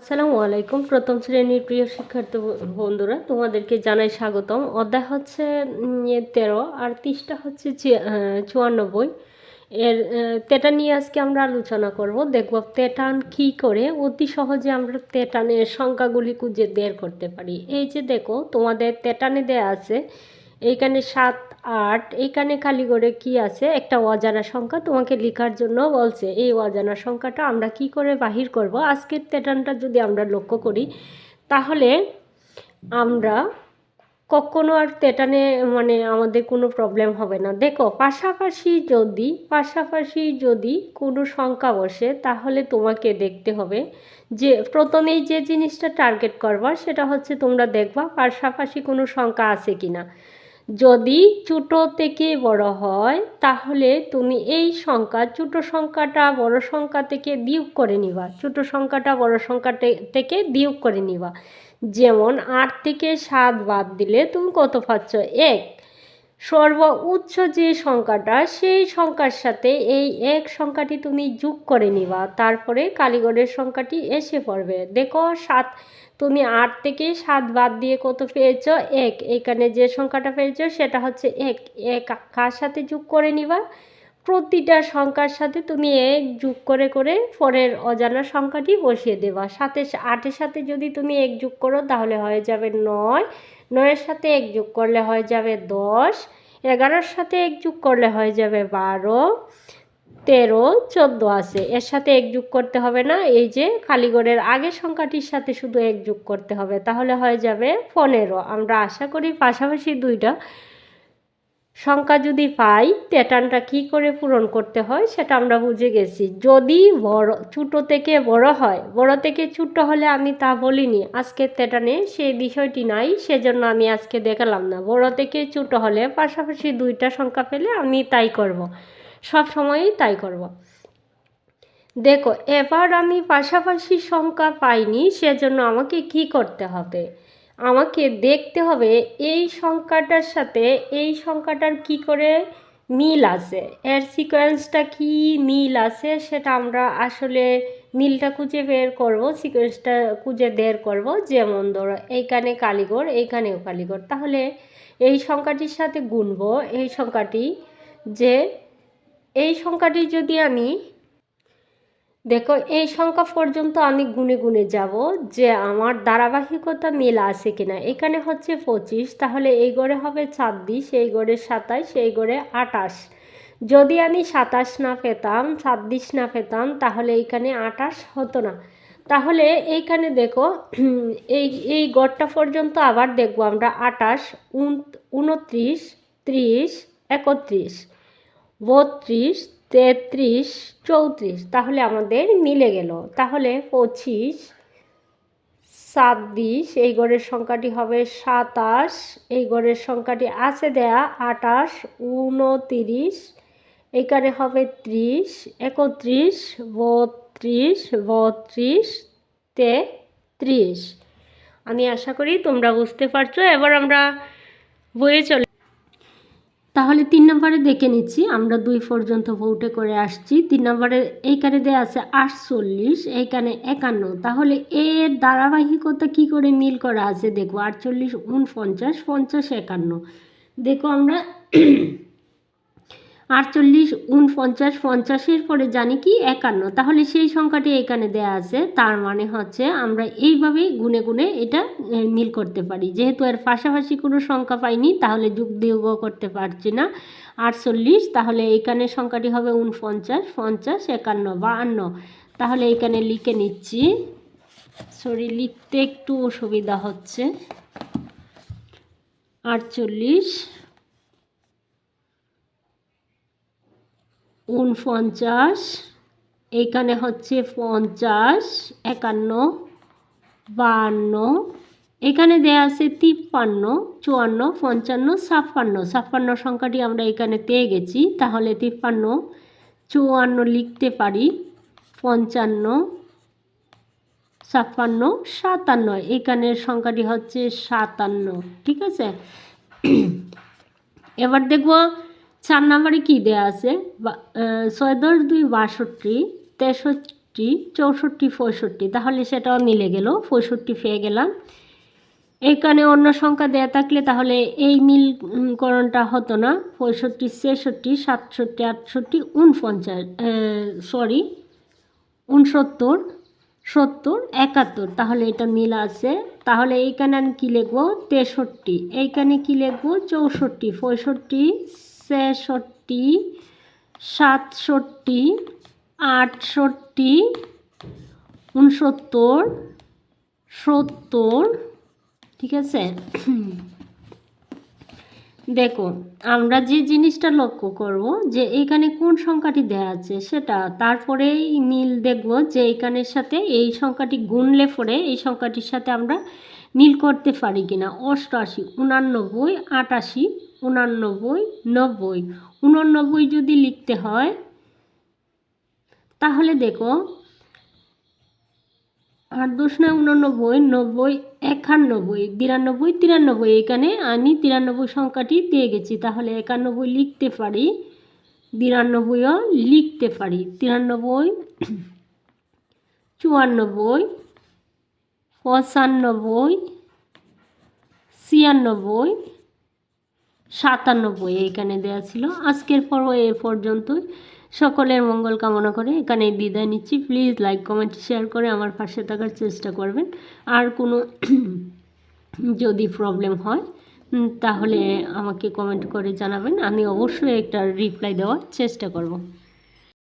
আসসালামু আলাইকুম। প্রথম শ্রেণীর প্রিয় শিক্ষার্থী বন্ধুরা, তোমাদেরকে জানাই স্বাগতম। অধ্যায় হচ্ছে 13 আর পৃষ্ঠা হচ্ছে 94। এর তেটা নিয়ে আজকে আমরা আলোচনা করব। দেখব তেটান কী করে অতি সহজে আমরা তেটানের সংখ্যাগুলি খুঁজে বের করতে পারি। এই যে দেখো, তোমাদের তেটানে দেয়া আছে এইখানে 7, 8, এইখানে খালি করে কি আছে, একটা অজানা সংখ্যা তোমাকে লেখার জন্য বলছে। এই অজানা সংখ্যাটা আমরা কি করে বাহির করব, আজকের প্যাটার্নটা যদি আমরা লক্ষ্য করি তাহলে আমরা কখনো আর প্যাটার্নে আমাদের কোনো প্রবলেম হবে না। দেখো, পাশাপাশি যদি কোনো সংখ্যা বসে তাহলে তোমাকে দেখতে হবে যে প্রথমেই যে জিনিসটা টার্গেট করবা সেটা হচ্ছে তোমরা দেখবা পাশাপাশি কোনো সংখ্যা আছে কি না। যদি ছোটো থেকে বড় হয় তাহলে তুমি এই ছোটো সংখ্যাটা বড় সংখ্যা থেকে বিয়োগ করে নিবা, ছোটো সংখ্যাটা বড় সংখ্যা থেকে বিয়োগ করে নিবা। যেমন 8 থেকে 7 বাদ দিলে তুমি কত পাচ্ছ? 1। সর্বোচ্চ যে সংখ্যাটা সেই সংখ্যার সাথে এই 1 সংখ্যাটি তুমি যোগ করে নিবা, তারপরে কালীগড়ের সংখ্যাটি এসে পড়বে। দেখো, 7 তুমি 8 থেকে 7 বাদ দিয়ে কত পেয়েছ? 1। এখানে যে সংখ্যাটা পেয়েছ সেটা হচ্ছে 1। কার সাথে যোগ করে নিবা? প্রতিটা সংখ্যার সাথে তুমি 1 যোগ করে করে পরের অজানা সংখ্যাটি বসিয়ে দেবা। 8-এর সাথে যদি তুমি 1 যোগ করো তাহলে হয়ে যাবে 9। 9-এর সাথে 1 যোগ করলে হয়ে যাবে 10। 11-এর সাথে 1 যোগ করলে হয়ে যাবে 12। 13, 14 আছে, এর সাথে 1 যোগ করতে হবে না। এই যে কালীগড়ের আগের সংখ্যাটির সাথে শুধু 1 যোগ করতে হবে, তাহলে হয়ে যাবে 15। আমরা আশা করি পাশাপাশি দুইটা সংখ্যা যদি পাই প্যাটার্নটা কী করে পূরণ করতে হয় সেটা আমরা বুঝে গেছি। যদি ছোটো থেকে বড় হয়, বড় থেকে ছোটো হলে আমি তা বলিনি আজকের প্যাটার্নে, সেই বিষয়টি নাই, সেজন্য আমি আজকে দেখালাম না। বড় থেকে ছোটো হলে পাশাপাশি দুইটা সংখ্যা পেলে আমি তাই করব, সব সময়ই তাই করব। দেখো, এবার আমি পাশাপাশি সংখ্যা পাইনি, সেজন্য আমাকে কি করতে হবে? আমাকে দেখতে হবে এই সংখ্যাটার সাথে এই সংখ্যাটার কি করে মিল আছে, এর সিকোয়েন্সটা কি মিল আছে সেটা আমরা আসলে মিলটা খুঁজে বের করব, সিকোয়েন্সটা খুঁজে বের করব। যেমন ধরো, এইখানে কালীগড়, এইখানেও কালীগড়, তাহলে এই সংখ্যাটির সাথে গুনব এই সংখ্যাটি। যে এই সংখ্যাটি যদি আমি দেখো, এই সংখ্যা পর্যন্ত আমি গুনে গুনে যাব যে আমার ধারাবাহিকতা মিল আছে কিনা। এখানে হচ্ছে 25, তাহলে এই গড়ে হবে 26, এই গড়ে 27, এই গড়ে 28। যদি আমি 27 না পেতাম, 26 না পেতাম, তাহলে এইখানে 28 হতো না। তাহলে এইখানে দেখো, এই গড়টা পর্যন্ত আবার দেখব আমরা 28, 29, 30, 31, 32, 33, 34, তাহলে আমাদের মিলে গেল। তাহলে 25, 26, এই গড়ের সংখ্যাটি হবে 27, এই গড়ের সংখ্যাটি আছে দেয়া 28, 29, এইখানে হবে 30, 31, 32, 32, 33। আমি আশা করি তোমরা বুঝতে পারছো। এবার আমরা বইয়ে চলে, তাহলে 3 নম্বরে দেখে নিচ্ছি। আমরা 2 পর্যন্ত ভৌটে করে আসছি। 3 নম্বরে এইখানে দেওয়া আছে 48, এইখানে 51, তাহলে এর ধারাবাহিকতা কি করে মিল করা আছে দেখো। 48, 49, 50, 51। দেখো, আমরা 48, 49, 50-এর পরে জানি কি 51, তাহলে সেই সংখ্যাটি এখানে দেয়া আছে। তার মানে হচ্ছে আমরা এইভাবেই গুনে গুনে এটা মিল করতে পারি। যেহেতু এর পাশাপাশি কোনো সংখ্যা পাইনি তাহলে যোগ বিয়োগ করতে পারছি না। 48, তাহলে এখানে সংখ্যাটি হবে 49, 50, 51, 52। তাহলে এখানে লিখে নিচ্ছি, সরি লিখতে একটু অসুবিধা হচ্ছে। 48, 49, এইখানে হচ্ছে 50, 51, 52, এখানে দেয়া আছে 53, 54, 55, 56। 56 সংখ্যাটি আমরা এখানে পেয়ে গেছি, তাহলে 53, 54 লিখতে পারি, 55, 56, 57, এখানের সংখ্যাটি হচ্ছে 57। ঠিক আছে, এবার দেখব 4 নম্বরে কী দেওয়া আছে। 6 × 10 = 62, 64, 65, তাহলে সেটাও মিলে গেল, 65 পেয়ে গেলাম। এখানে অন্য সংখ্যা দেয়া থাকলে তাহলে এই মিলকরণটা হতো না। 65, 66, 67, 68, 69, 69, 70, 71, তাহলে এটা মিল আছে। তাহলে এইখানে আমি কী লিখবো? 63, এইখানে কী লিখবো? 64, 65, 66, 67, 68, 69, 70, ঠিক আছে। দেখো, আমরা যে জিনিসটা লক্ষ্য করব যে এইখানে কোন সংখ্যাটি দেওয়া আছে সেটা, তারপরেই মিল দেখব যে এইখানের সাথে এই সংখ্যাটি গুণলে পরে এই সংখ্যাটির সাথে আমরা মিল করতে পারি কিনা। 88, 89, 88, 89, 90, 89 যদি লিখতে হয় তাহলে দেখো 8 × 2 = 89, 90, 91, 92, 93, এখানে আমি 93 সংখ্যাটি পেয়ে গেছি। তাহলে 91 লিখতে পারি, 93ও লিখতে পারি। 93, 94, 95, 96, 97 এইখানে দেওয়া ছিল। আজকের পর্ব এ পর্যন্তই। সকলের মঙ্গল কামনা করে এখানে বিদায় নিচ্ছি। প্লিজ লাইক, কমেন্ট, শেয়ার করে আমার পাশে থাকার চেষ্টা করবেন। আর কোনো যদি প্রবলেম হয় তাহলে আমাকে কমেন্ট করে জানাবেন, আমি অবশ্যই একটা রিপ্লাই দেওয়ার চেষ্টা করব।